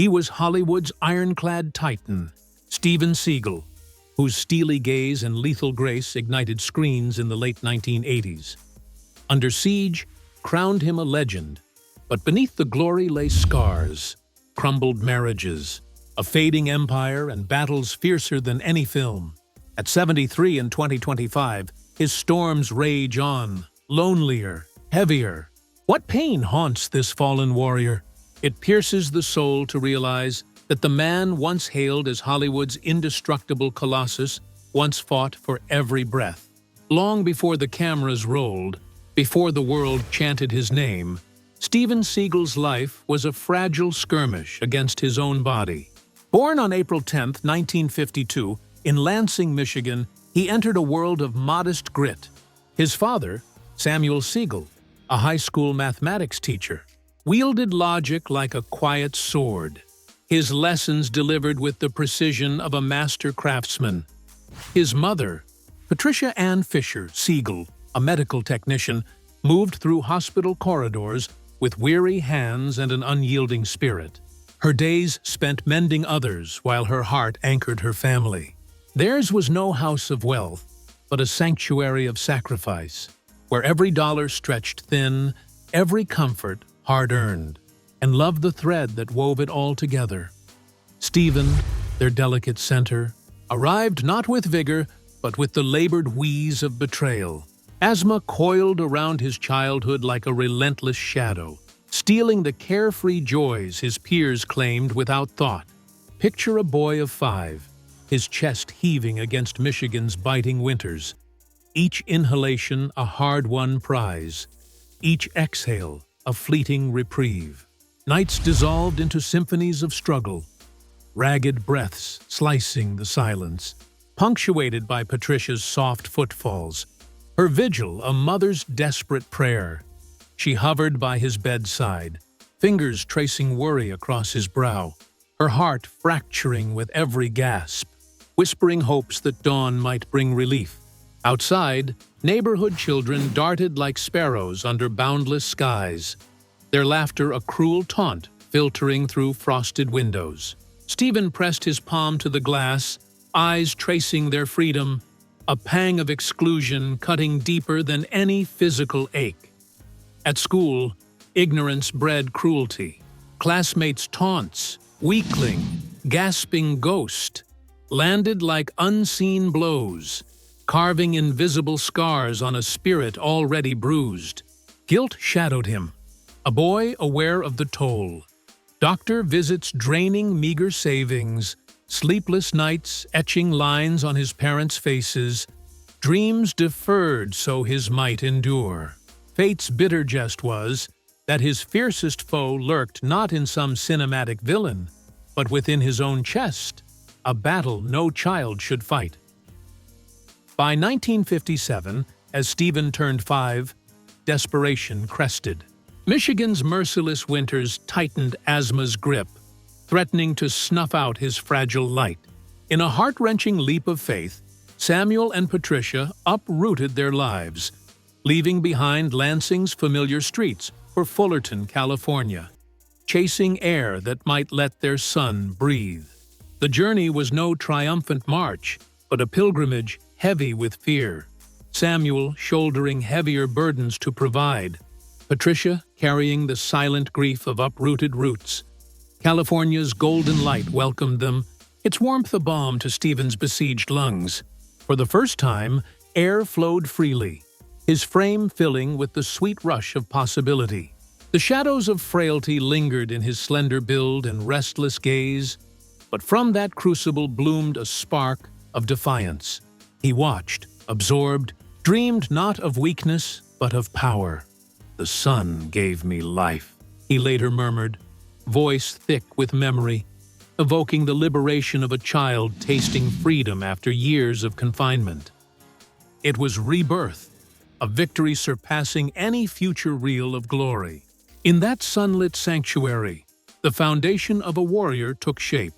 He was Hollywood's ironclad titan, Steven Seagal, whose steely gaze and lethal grace ignited screens in the late 1980s. Under Siege crowned him a legend, but beneath the glory lay scars, crumbled marriages, a fading empire, and battles fiercer than any film. At 73 in 2025, his storms rage on, lonelier, heavier. What pain haunts this fallen warrior? It pierces the soul to realize that the man once hailed as Hollywood's indestructible colossus once fought for every breath. Long before the cameras rolled, before the world chanted his name, Steven Seagal's life was a fragile skirmish against his own body. Born on April 10, 1952, in Lansing, Michigan, he entered a world of modest grit. His father, Samuel Seagal, a high school mathematics teacher, wielded logic like a quiet sword, his lessons delivered with the precision of a master craftsman. His mother, Patricia Ann Fisher Seagal, a medical technician, moved through hospital corridors with weary hands and an unyielding spirit. Her days spent mending others while her heart anchored her family. Theirs was no house of wealth, but a sanctuary of sacrifice, where every dollar stretched thin, every comfort hard-earned, and loved the thread that wove it all together. Steven, their delicate center, arrived not with vigor, but with the labored wheeze of betrayal. Asthma coiled around his childhood like a relentless shadow, stealing the carefree joys his peers claimed without thought. Picture a boy of 5, his chest heaving against Michigan's biting winters, each inhalation a hard-won prize, each exhale a fleeting reprieve. Nights dissolved into symphonies of struggle, ragged breaths slicing the silence, punctuated by Patricia's soft footfalls. Her vigil a mother's desperate prayer. She hovered by his bedside, fingers tracing worry across his brow, her heart fracturing with every gasp, whispering hopes that dawn might bring relief. Outside, neighborhood children darted like sparrows under boundless skies, their laughter a cruel taunt filtering through frosted windows. Steven pressed his palm to the glass, eyes tracing their freedom, a pang of exclusion cutting deeper than any physical ache. At school, ignorance bred cruelty. Classmates' taunts, weakling, gasping ghost, landed like unseen blows, carving invisible scars on a spirit already bruised. Guilt shadowed him, a boy aware of the toll. Doctor visits draining meager savings, sleepless nights etching lines on his parents' faces, dreams deferred so his might endure. Fate's bitter jest was that his fiercest foe lurked not in some cinematic villain, but within his own chest, a battle no child should fight. By 1957, as Steven turned 5, desperation crested. Michigan's merciless winters tightened asthma's grip, threatening to snuff out his fragile light. In a heart-wrenching leap of faith, Samuel and Patricia uprooted their lives, leaving behind Lansing's familiar streets for Fullerton, California, chasing air that might let their son breathe. The journey was no triumphant march, but a pilgrimage heavy with fear. Samuel shouldering heavier burdens to provide, Patricia carrying the silent grief of uprooted roots. California's golden light welcomed them, its warmth a balm to Steven's besieged lungs. For the first time, air flowed freely, his frame filling with the sweet rush of possibility. The shadows of frailty lingered in his slender build and restless gaze, but from that crucible bloomed a spark of defiance. He watched, absorbed, dreamed not of weakness, but of power. "The sun gave me life," he later murmured, voice thick with memory, evoking the liberation of a child tasting freedom after years of confinement. It was rebirth, a victory surpassing any future reel of glory. In that sunlit sanctuary, the foundation of a warrior took shape.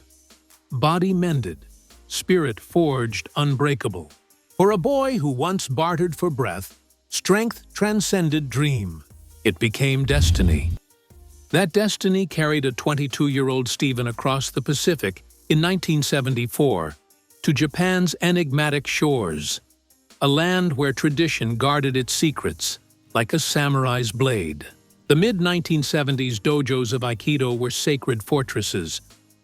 Body mended, spirit forged unbreakable. For a boy who once bartered for breath, strength transcended dream. It became destiny. That destiny carried a 22-year-old Steven across the Pacific in 1974 to Japan's enigmatic shores, a land where tradition guarded its secrets like a samurai's blade. The mid-1970s dojos of Aikido were sacred fortresses,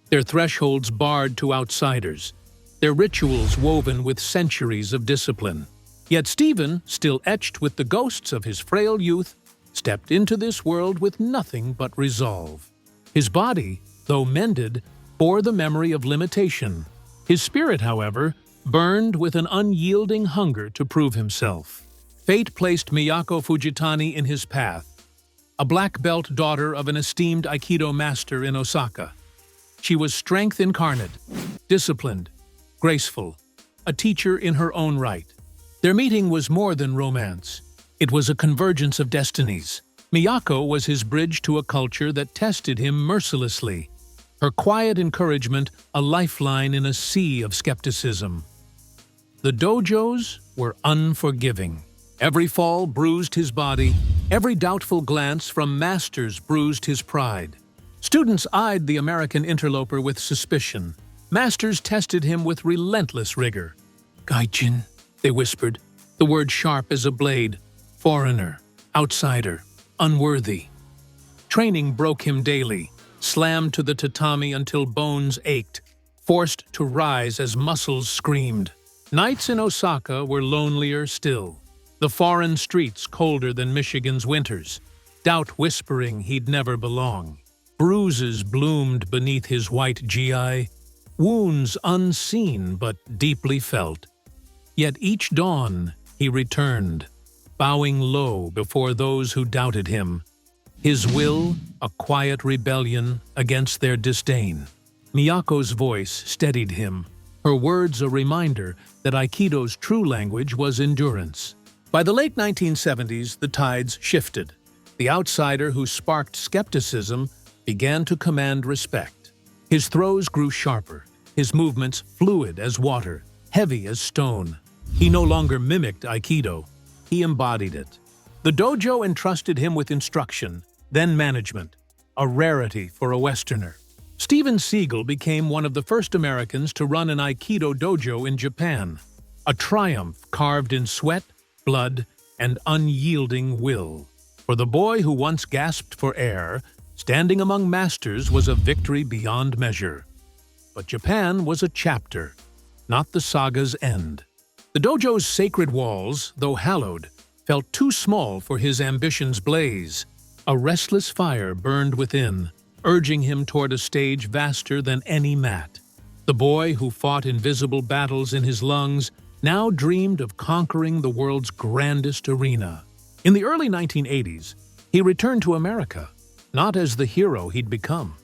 their thresholds barred to outsiders, their rituals woven with centuries of discipline. Yet Steven, still etched with the ghosts of his frail youth, stepped into this world with nothing but resolve. His body, though mended, bore the memory of limitation. His spirit, however, burned with an unyielding hunger to prove himself. Fate placed Miyako Fujitani in his path, a black belt daughter of an esteemed Aikido master in Osaka. She was strength incarnate, disciplined, graceful, a teacher in her own right. Their meeting was more than romance. It was a convergence of destinies. Miyako was his bridge to a culture that tested him mercilessly, her quiet encouragement a lifeline in a sea of skepticism. The dojos were unforgiving. Every fall bruised his body, every doubtful glance from masters bruised his pride. Students eyed the American interloper with suspicion. Masters tested him with relentless rigor. "Gaijin," they whispered, the word sharp as a blade. Foreigner, outsider, unworthy. Training broke him daily, slammed to the tatami until bones ached, forced to rise as muscles screamed. Nights in Osaka were lonelier still, the foreign streets colder than Michigan's winters, doubt whispering he'd never belong. Bruises bloomed beneath his white gi, wounds unseen but deeply felt. Yet each dawn he returned, bowing low before those who doubted him, his will a quiet rebellion against their disdain. Miyako's voice steadied him, her words a reminder that Aikido's true language was endurance. By the late 1970s, the tides shifted. The outsider who sparked skepticism began to command respect. His throws grew sharper, his movements fluid as water, heavy as stone. He no longer mimicked Aikido, he embodied it. The dojo entrusted him with instruction, then management, a rarity for a Westerner. Steven Seagal became one of the first Americans to run an Aikido dojo in Japan, a triumph carved in sweat, blood, and unyielding will. For the boy who once gasped for air, standing among masters was a victory beyond measure. But Japan was a chapter, not the saga's end. The dojo's sacred walls, though hallowed, felt too small for his ambition's blaze. A restless fire burned within, urging him toward a stage vaster than any mat. The boy who fought invisible battles in his lungs now dreamed of conquering the world's grandest arena. In the early 1980s, he returned to America, not as the hero he'd become,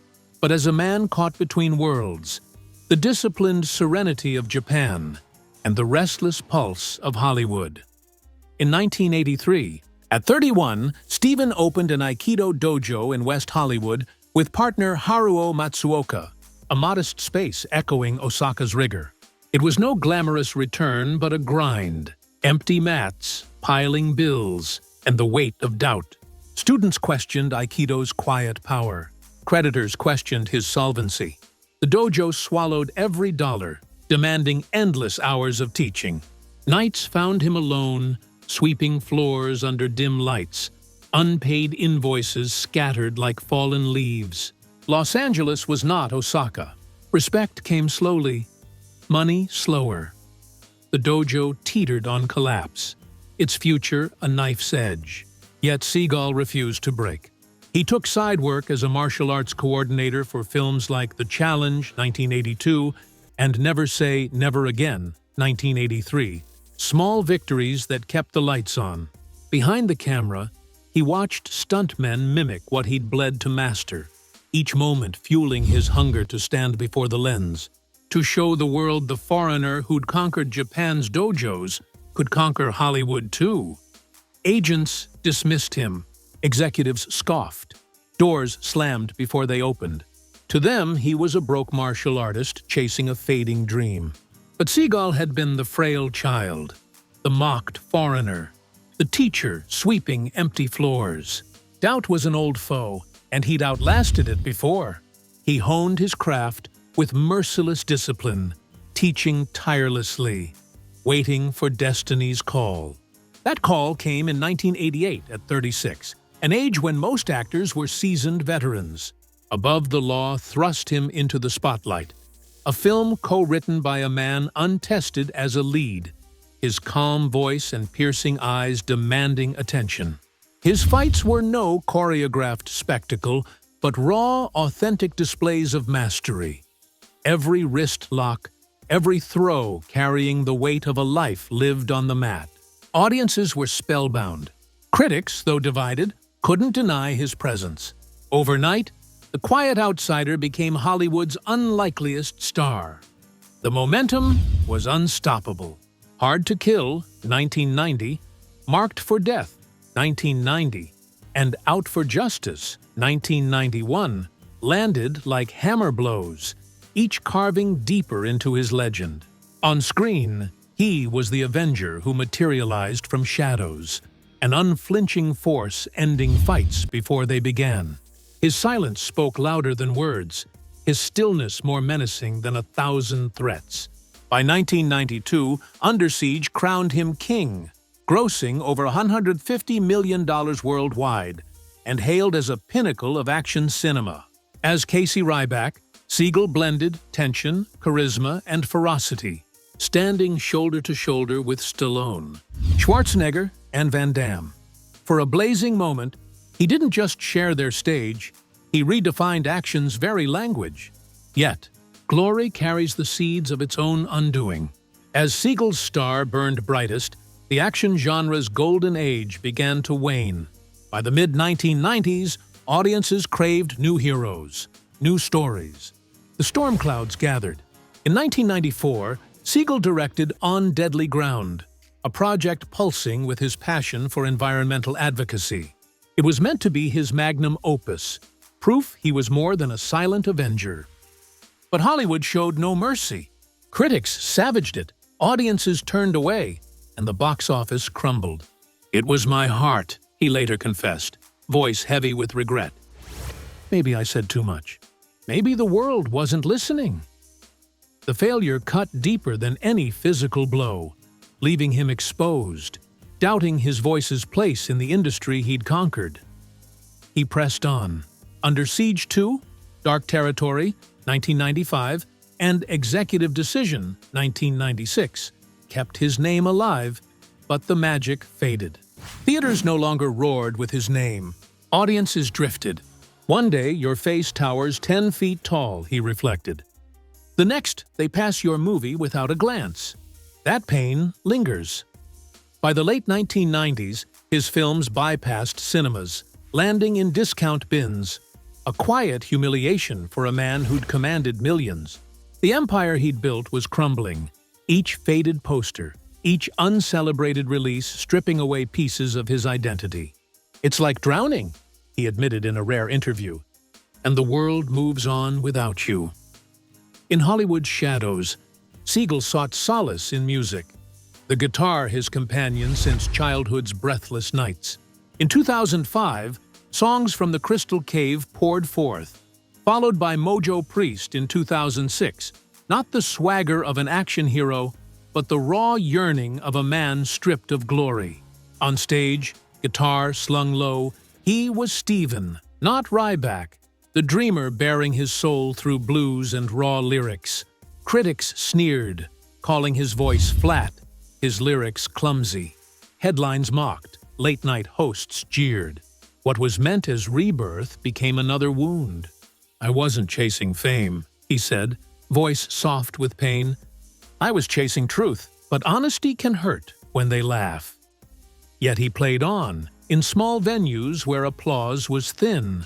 but as a man caught between worlds, the disciplined serenity of Japan and the restless pulse of Hollywood. In 1983, at 31, Steven opened an Aikido dojo in West Hollywood with partner Haruo Matsuoka, a modest space echoing Osaka's rigor. It was no glamorous return, but a grind. Empty mats, piling bills, and the weight of doubt. Students questioned Aikido's quiet power. Creditors questioned his solvency. The dojo swallowed every dollar, demanding endless hours of teaching. Nights found him alone, sweeping floors under dim lights, unpaid invoices scattered like fallen leaves. Los Angeles was not Osaka. Respect came slowly, money slower. The dojo teetered on collapse, its future a knife's edge. Yet Seagal refused to break. He took side work as a martial arts coordinator for films like The Challenge, 1982, and Never Say Never Again, 1983, small victories that kept the lights on. Behind the camera, he watched stuntmen mimic what he'd bled to master, each moment fueling his hunger to stand before the lens, to show the world the foreigner who'd conquered Japan's dojos could conquer Hollywood too. Agents dismissed him, executives scoffed, doors slammed before they opened. To them, he was a broke martial artist chasing a fading dream. But Seagal had been the frail child, the mocked foreigner, the teacher sweeping empty floors. Doubt was an old foe, and he'd outlasted it before. He honed his craft with merciless discipline, teaching tirelessly, waiting for destiny's call. That call came in 1988 at 36, an age when most actors were seasoned veterans. Above the Law thrust him into the spotlight, a film co-written by a man untested as a lead, his calm voice and piercing eyes demanding attention. His fights were no choreographed spectacle, but raw, authentic displays of mastery. Every wrist lock, every throw carrying the weight of a life lived on the mat. Audiences were spellbound. Critics, though divided, couldn't deny his presence. Overnight, the quiet outsider became Hollywood's unlikeliest star. The momentum was unstoppable. Hard to Kill, 1990, Marked for Death, 1990, and Out for Justice, 1991, landed like hammer blows, each carving deeper into his legend. On screen, he was the Avenger who materialized from shadows, an unflinching force ending fights before they began. His silence spoke louder than words, his stillness more menacing than 1,000 threats. By 1992, Under Siege crowned him king, grossing over $150 million worldwide, and hailed as a pinnacle of action cinema. As Casey Ryback, Seagal blended tension, charisma, and ferocity, standing shoulder to shoulder with Stallone, Schwarzenegger, and Van Damme. For a blazing moment, he didn't just share their stage, he redefined action's very language. Yet, glory carries the seeds of its own undoing. As Seagal's star burned brightest, the action genre's golden age began to wane. By the mid-1990s, audiences craved new heroes, new stories. The storm clouds gathered. In 1994, Seagal directed On Deadly Ground, a project pulsing with his passion for environmental advocacy. It was meant to be his magnum opus, proof he was more than a silent avenger. But Hollywood showed no mercy. Critics savaged it, audiences turned away, and the box office crumbled. "It was my heart," he later confessed, voice heavy with regret. "Maybe I said too much. Maybe the world wasn't listening." The failure cut deeper than any physical blow, leaving him exposed, doubting his voice's place in the industry he'd conquered. He pressed on. Under Siege 2, Dark Territory, 1995, and Executive Decision, 1996, kept his name alive, but the magic faded. Theaters no longer roared with his name. Audiences drifted. "One day, your face towers 10 feet tall," he reflected. The next, they pass your movie without a glance. That pain lingers. By the late 1990s, his films bypassed cinemas, landing in discount bins, a quiet humiliation for a man who'd commanded millions. The empire he'd built was crumbling, each faded poster, each uncelebrated release stripping away pieces of his identity. "It's like drowning," he admitted in a rare interview, "and the world moves on without you." In Hollywood's shadows, Seagal sought solace in music, the guitar his companion since childhood's breathless nights. In 2005, songs from the Crystal Cave poured forth, followed by Mojo Priest in 2006, not the swagger of an action hero, but the raw yearning of a man stripped of glory. On stage, guitar slung low, he was Steven, not Ryback, the dreamer bearing his soul through blues and raw lyrics. Critics sneered, calling his voice flat, his lyrics clumsy. Headlines mocked, late-night hosts jeered. What was meant as rebirth became another wound. "I wasn't chasing fame," he said, voice soft with pain. "I was chasing truth, but honesty can hurt when they laugh." Yet he played on, in small venues where applause was thin.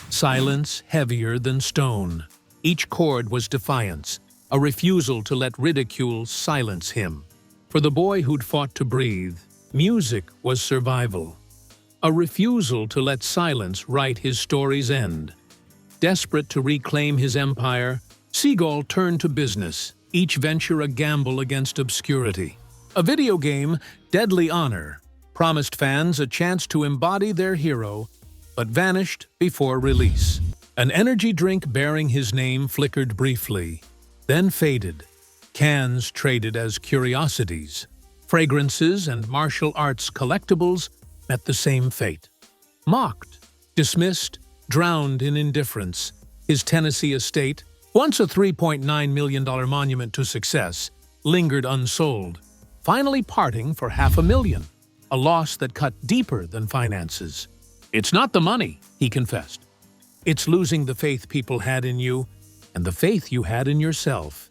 Silence heavier than stone. Each chord was defiance, a refusal to let ridicule silence him. For the boy who'd fought to breathe, music was survival. A refusal to let silence write his story's end. Desperate to reclaim his empire, Seagal turned to business, each venture a gamble against obscurity. A video game, Deadly Honor, promised fans a chance to embody their hero, but vanished before release. An energy drink bearing his name flickered briefly, then faded. Cans traded as curiosities. Fragrances and martial arts collectibles met the same fate. Mocked, dismissed, drowned in indifference, his Tennessee estate, once a $3.9 million monument to success, lingered unsold, finally parting for $500,000, a loss that cut deeper than finances. "It's not the money," he confessed. "It's losing the faith people had in you and the faith you had in yourself."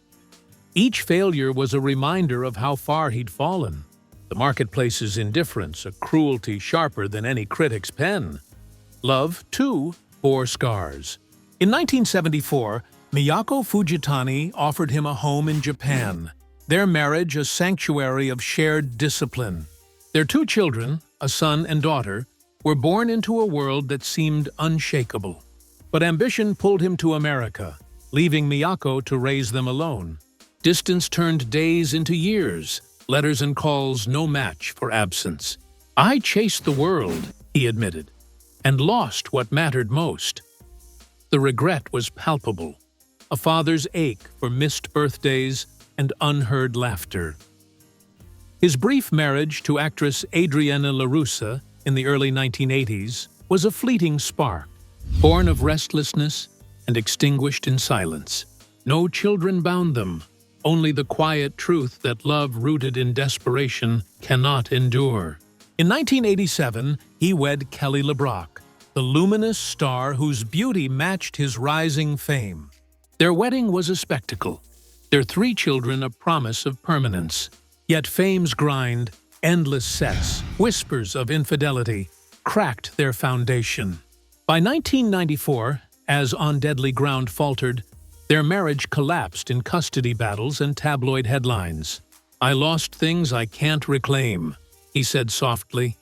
Each failure was a reminder of how far he'd fallen. The marketplace's indifference, a cruelty sharper than any critic's pen. Love, too, bore scars. In 1974, Miyako Fujitani offered him a home in Japan, their marriage a sanctuary of shared discipline. Their 2 children, a son and daughter, were born into a world that seemed unshakable. But ambition pulled him to America, leaving Miyako to raise them alone. Distance turned days into years, letters and calls no match for absence. "I chased the world," he admitted, "and lost what mattered most." The regret was palpable, a father's ache for missed birthdays and unheard laughter. His brief marriage to actress Adriana LaRussa in the early 1980s was a fleeting spark, born of restlessness and extinguished in silence. No children bound them, only the quiet truth that love rooted in desperation cannot endure. In 1987, he wed Kelly LeBrock, the luminous star whose beauty matched his rising fame. Their wedding was a spectacle, their 3 children a promise of permanence. Yet fame's grind, endless sets, whispers of infidelity, cracked their foundation. By 1994, as On Deadly Ground faltered, their marriage collapsed in custody battles and tabloid headlines. "I lost things I can't reclaim," he said softly,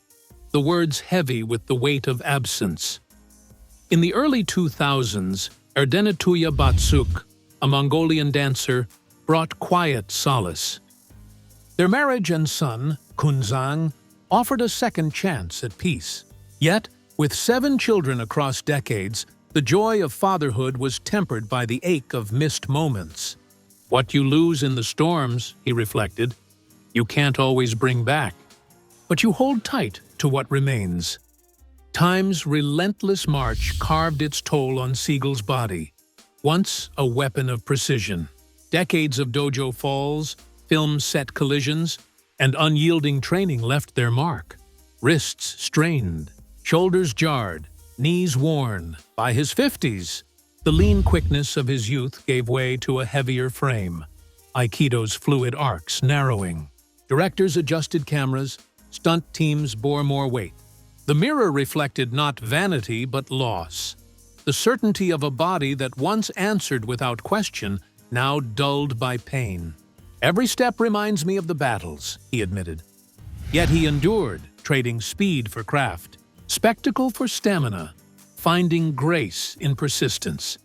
the words heavy with the weight of absence. In the early 2000s, Erdenituya Batsuk, a Mongolian dancer, brought quiet solace. Their marriage and son, Kunzang, offered a second chance at peace. Yet, with 7 children across decades, the joy of fatherhood was tempered by the ache of missed moments. "What you lose in the storms," he reflected, "you can't always bring back. But you hold tight to what remains." Time's relentless march carved its toll on Seagal's body, once a weapon of precision. Decades of dojo falls, film set collisions, and unyielding training left their mark. Wrists strained, shoulders jarred, knees worn. By his 50s, the lean quickness of his youth gave way to a heavier frame, Aikido's fluid arcs narrowing. Directors adjusted cameras, stunt teams bore more weight. The mirror reflected not vanity but loss, the certainty of a body that once answered without question, now dulled by pain. "Every step reminds me of the battles," he admitted. Yet he endured, trading speed for craft, spectacle for stamina, finding grace in persistence.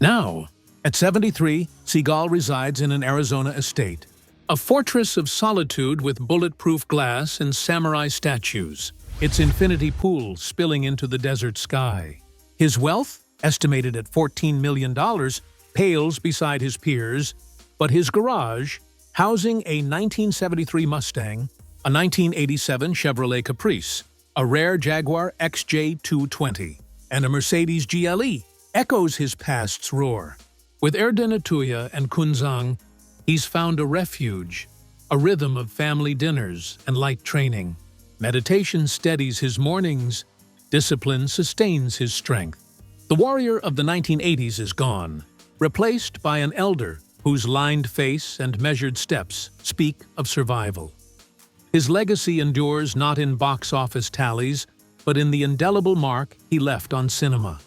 Now, at 73, Seagal resides in an Arizona estate, a fortress of solitude with bulletproof glass and samurai statues, its infinity pool spilling into the desert sky. His wealth, estimated at $14 million, pales beside his peers, but his garage, housing a 1973 Mustang, a 1987 Chevrolet Caprice, a rare Jaguar XJ220, and a Mercedes GLE, echoes his past's roar. With Erdenituya and Kunzang, he's found a refuge, a rhythm of family dinners and light training. Meditation steadies his mornings, discipline sustains his strength. The warrior of the 1980s is gone, replaced by an elder whose lined face and measured steps speak of survival. His legacy endures not in box office tallies, but in the indelible mark he left on cinema.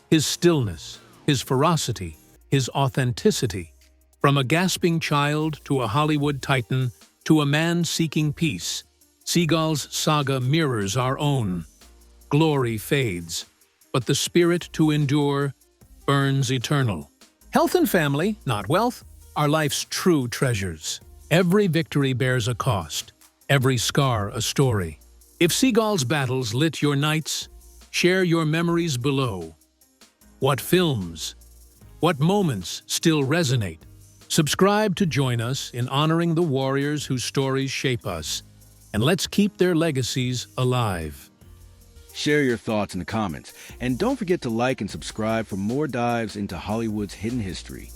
His stillness, his ferocity, his authenticity. From a gasping child to a Hollywood titan to a man seeking peace, Seagal's saga mirrors our own. Glory fades, but the spirit to endure burns eternal. Health and family, not wealth, are life's true treasures. Every victory bears a cost, every scar a story. If Seagal's battles lit your nights, Share your memories below. What films, what moments still resonate? Subscribe to join us in honoring the warriors whose stories shape us, and let's keep their legacies alive. Share your thoughts in the comments, and don't forget to like and subscribe for more dives into Hollywood's hidden history.